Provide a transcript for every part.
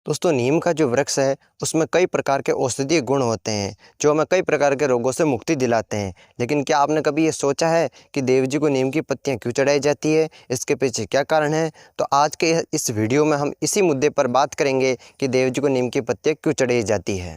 दोस्तों नीम का जो वृक्ष है उसमें कई प्रकार के औषधीय गुण होते हैं जो हमें कई प्रकार के रोगों से मुक्ति दिलाते हैं। लेकिन क्या आपने कभी ये सोचा है कि देव जी को नीम की पत्तियां क्यों चढ़ाई जाती है, इसके पीछे क्या कारण है? तो आज के इस वीडियो में हम इसी मुद्दे पर बात करेंगे कि देव जी को नीम की पत्तियां क्यों चढ़ाई जाती है।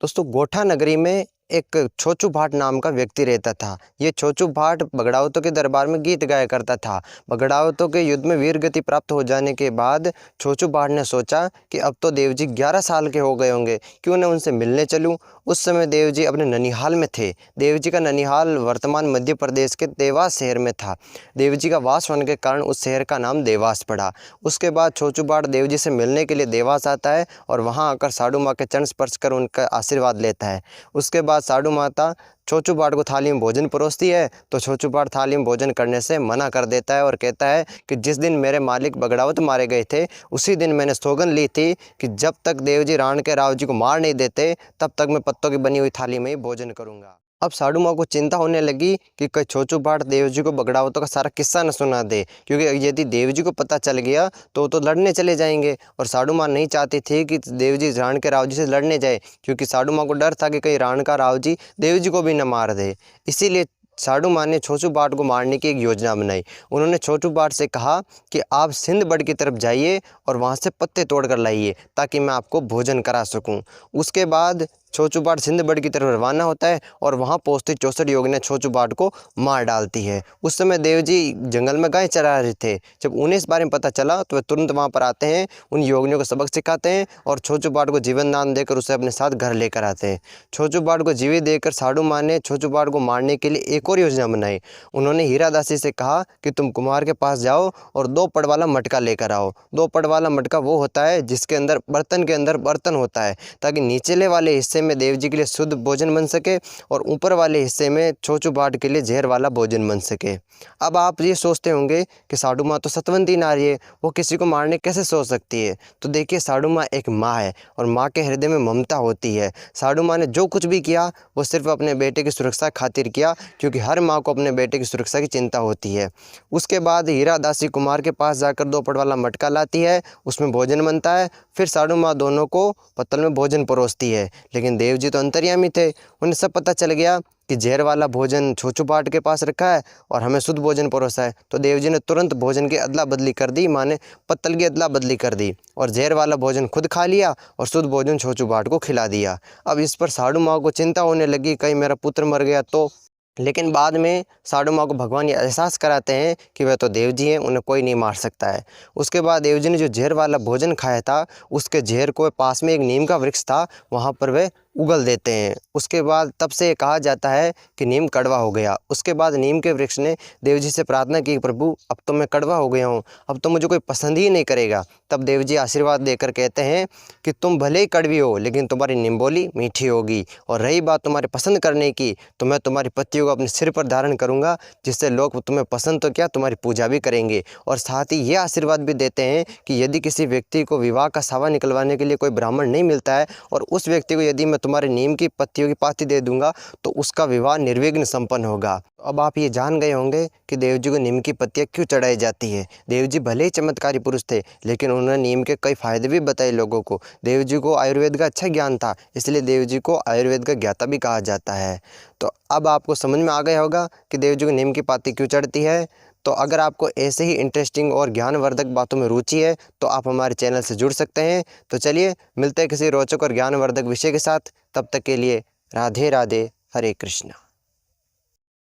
दोस्तों गोठा नगरी में एक छोचू भाट नाम का व्यक्ति रहता था। ये छोचू भाट बगड़ावतों के दरबार में गीत गाया करता था। बगड़ावतों के युद्ध में वीर गति प्राप्त हो जाने के बाद छोचू भाट ने सोचा कि अब तो देव जी 11 साल के हो गए होंगे, क्यों न उनसे मिलने चलूं। उस समय देव जी अपने ननिहाल में थे। देव जी का ननिहाल वर्तमान मध्य प्रदेश के देवास शहर में था। देव जी का वास होने के कारण उस शहर का नाम देवास पड़ा। उसके बाद छोचू भाट देव जी से मिलने के लिए देवास आता है और वहाँ आकर साधु माँ के चरण स्पर्श कर उनका आशीर्वाद लेता है। उसके बाद साधु माता छोचू भाट को थाली में भोजन परोसती है तो छोचू भाट थाली में भोजन करने से मना कर देता है और कहता है कि जिस दिन मेरे मालिक बगड़ावत मारे गए थे उसी दिन मैंने सौगंध ली थी कि जब तक देव जी राण के राव जी को मार नहीं देते तब तक मैं पत्तों की बनी हुई थाली में ही भोजन करूंगा। अब साधु माँ को चिंता होने लगी कि कहीं छोचू भाट देव जी को बगड़ावतों का सारा किस्सा न सुना दे, क्योंकि यदि देव जी को पता चल गया तो लड़ने चले जाएंगे। और साधु माँ नहीं चाहती थी कि देव जी राण के राव जी से लड़ने जाए, क्योंकि साधु माँ को डर था कि कहीं राण का राव जी देव जी को भी न मार दे। इसीलिए साधु माँ ने छोचू भाट को मारने की एक योजना बनाई। उन्होंने छोचू भाट से कहा कि आप सिंधबढ़ की तरफ जाइए और वहाँ से पत्ते तोड़ कर लाइए ताकि मैं आपको भोजन करा सकूं। उसके बाद छोचू भाट सिंधबढ़ की तरफ रवाना होता है और वहाँ पहुँचती 64 योगिनियाँ छोचू भाट को मार डालती है। उस समय देव जी जंगल में गाय चरा रहे थे। जब उन्हें इस बारे में पता चला तो वे तुरंत वहाँ पर आते हैं, उन योगिनियों को सबक सिखाते हैं और छोचू भाट को जीवन दान देकर उसे अपने साथ घर लेकर आते हैं। छोचू भाट को जीवित देकर साधु माँ ने छोचू भाट को मारने के लिए एक और योजना बनाई। उन्होंने हीरा दासी से कहा कि तुम कुम्हार के पास जाओ और 2 पड़ वाला मटका लेकर आओ। 2 पड़ वाला मटका वो होता है जिसके अंदर बर्तन होता है, ताकि नीचले वाले हिस्से में देव जी के लिए शुद्ध भोजन बन सके और ऊपर वाले हिस्से में छोचू भाट के लिए जहर वाला भोजन बन सके। अब आप ये सोचते होंगे कि साधु माँ तो सतवंती नारी है, वो किसी को मारने कैसे सोच सकती है? तो देखिए, साधु माँ एक माँ है और माँ के हृदय में ममता होती है। साधु माँ ने जो कुछ भी किया वो सिर्फ अपने बेटे की सुरक्षा खातिर किया, क्योंकि हर माँ को अपने बेटे की सुरक्षा की चिंता होती है। उसके बाद हीरा दासी कुमार के पास जाकर 2 पड़ वाला मटका लाती है, उसमें भोजन बनता है। फिर साधु माँ दोनों को पत्तल में भोजन परोसती है। लेकिन देव जी तो अंतर्यामी थे, उन्हें सब पता चल गया कि जहर वाला भोजन छोचू भाट के पास रखा है और हमें शुद्ध भोजन परोसा है। तो देव जी ने तुरंत भोजन की अदला बदली कर दी। माँ ने पत्तल की अदला बदली कर दी और जहर वाला भोजन खुद खा लिया और शुद्ध भोजन छोचू भाट को खिला दिया। अब इस पर साधु माँ को चिंता होने लगी, कहीं मेरा पुत्र मर गया तो। लेकिन बाद में साधु माँ को भगवान ये एहसास कराते हैं कि वह तो देव जी हैं, उन्हें कोई नहीं मार सकता है। उसके बाद देव जी ने जो जहर वाला भोजन खाया था उसके जहर को पास में एक नीम का वृक्ष था, वहाँ पर वे उगल देते हैं। उसके बाद तब से कहा जाता है कि नीम कड़वा हो गया। उसके बाद नीम के वृक्ष ने देव जी से प्रार्थना की, प्रभु अब तो मैं कड़वा हो गया हूँ, अब तो मुझे कोई पसंद ही नहीं करेगा। तब देव जी आशीर्वाद देकर कहते हैं कि तुम भले ही कड़वी हो लेकिन तुम्हारी नीम बोली मीठी होगी, और रही बात तुम्हारे पसंद करने की तो मैं तुम्हारी पत्तियों को अपने सिर पर धारण करूँगा, जिससे लोग तुम्हें पसंद तो क्या तुम्हारी पूजा भी करेंगे। और साथ ही ये आशीर्वाद भी देते हैं कि यदि किसी व्यक्ति को विवाह का सावा निकलवाने के लिए कोई ब्राह्मण नहीं मिलता है और उस व्यक्ति को यदि मैं तुम्हारे नीम की पत्तियों की पाती दे दूंगा तो उसका विवाह निर्विघ्न संपन्न होगा। अब आप ये जान गए होंगे कि देव जी को नीम की पत्तियां क्यों चढ़ाई जाती है। देव जी भले ही चमत्कारी पुरुष थे लेकिन उन्होंने नीम के कई फायदे भी बताए लोगों को। देव जी को आयुर्वेद का अच्छा ज्ञान था, इसलिए देव जी को आयुर्वेद का ज्ञाता भी कहा जाता है। तो अब आपको समझ में आ गया होगा कि देव जी को नीम की पत्ती क्यों चढ़ती है। तो अगर आपको ऐसे ही इंटरेस्टिंग और ज्ञानवर्धक बातों में रुचि है तो आप हमारे चैनल से जुड़ सकते हैं। तो चलिए मिलते हैं किसी रोचक और ज्ञानवर्धक विषय के साथ। तब तक के लिए राधे राधे, हरे कृष्णा।